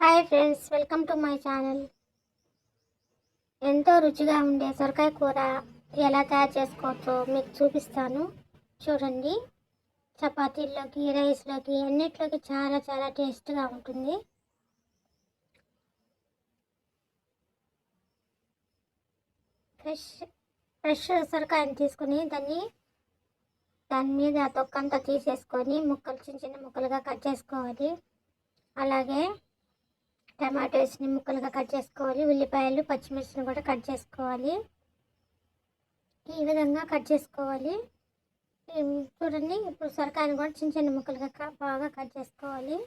Hi friends, welcome to my channel. ఎంతో రుచిగా ఉండే సొరకాయ కూర ఎలా తయారు చేసుకోవచ్చో మీకు చూపిస్తాను. చూడండి, చపాతీల్లోకి, రైస్లోకి అన్నిట్లోకి చాలా చాలా టేస్ట్గా ఉంటుంది. ఫ్రెష్ ఫ్రెష్ సొరకాయని తీసుకుని దాని మీద తొక్కంతా తీసేసుకొని ముక్కలు చిన్న చిన్న ముక్కలుగా కట్ చేసుకోవాలి. అలాగే టమాటోస్ని ముక్కలుగా కట్ చేసుకోవాలి. ఉల్లిపాయలు, పచ్చిమిర్చిని కూడా కట్ చేసుకోవాలి. ఈ విధంగా కట్ చేసుకోవాలి. చూడండి, ఇప్పుడు సొరకాయని కూడా చిన్న చిన్న ముక్కలుగా బాగా కట్ చేసుకోవాలి.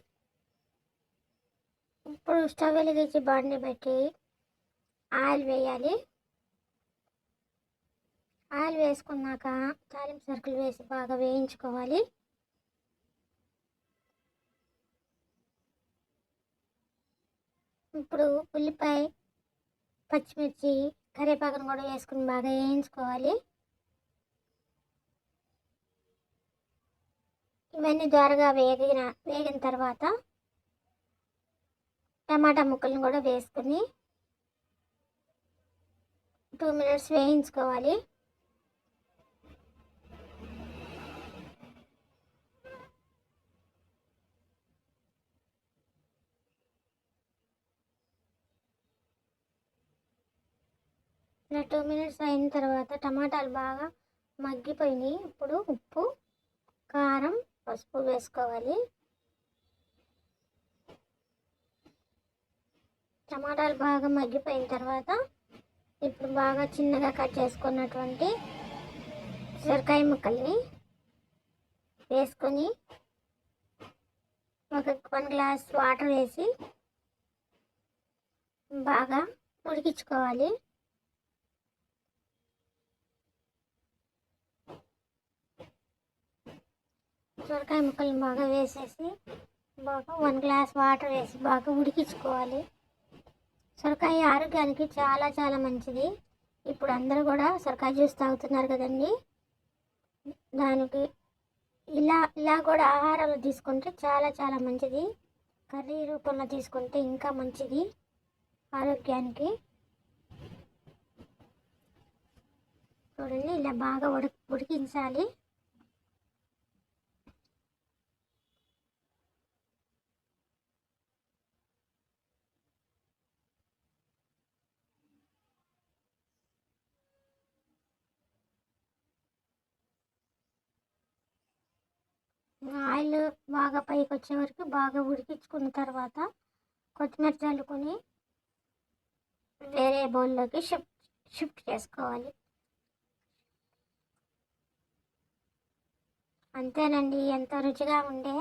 ఇప్పుడు స్టవ్ వెలిగించి బాండి పెట్టి ఆయిల్ వేయాలి. ఆయిల్ వేసుకున్నాక తాలింపు సరుకులు వేసి బాగా వేయించుకోవాలి. ఇప్పుడు ఉల్లిపాయ, పచ్చిమిర్చి, కరివేపాకును కూడా వేసుకుని బాగా వేయించుకోవాలి. ఇవన్నీ ద్వారగా వేగిన తర్వాత టమాటా ముక్కలను కూడా వేసుకుని 2 మినిట్స్ వేయించుకోవాలి. ఇలా 2 మినిట్స్ అయిన తర్వాత టమాటాలు బాగా మగ్గిపోయినాయి. ఇప్పుడు ఉప్పు, కారం, పసుపు వేసుకోవాలి. టమాటాలు బాగా మగ్గిపోయిన తర్వాత ఇప్పుడు బాగా చిన్నగా కట్ చేసుకున్నటువంటి సొరకాయ ముక్కల్ని వేసుకొని 1 గ్లాస్ వాటర్ వేసి బాగా ఉడికించుకోవాలి. సొరకాయ ముక్కల్ని బాగా వేసేసి బాగా 1 గ్లాస్ వాటర్ వేసి బాగా ఉడికించుకోవాలి. సొరకాయ ఆరోగ్యానికి చాలా చాలా మంచిది. ఇప్పుడు అందరూ కూడా సొరకాయ జ్యూస్ తాగుతున్నారు కదండి. దానికి ఇలా కూడా ఆహారాలు తీసుకుంటే చాలా చాలా మంచిది. కర్రీ రూపంలో తీసుకుంటే ఇంకా మంచిది ఆరోగ్యానికి. చూడండి, ఇలా బాగా ఉడికించాలి. ఆయిల్ బాగా పైకి వచ్చే వరకు బాగా ఉడికించుకున్న తర్వాత కొత్తిమీర చల్లుకొని వేరే బౌల్లోకి షిఫ్ట్ చేసుకోవాలి. అంతేనండి, ఎంతో రుచిగా ఉండే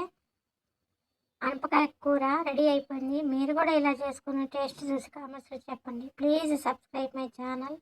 అనపకాయ కూర రెడీ అయిపోయింది. మీరు కూడా ఇలా చేసుకుని టేస్ట్ చూసి కామెంట్స్లో చెప్పండి. Please subscribe my channel.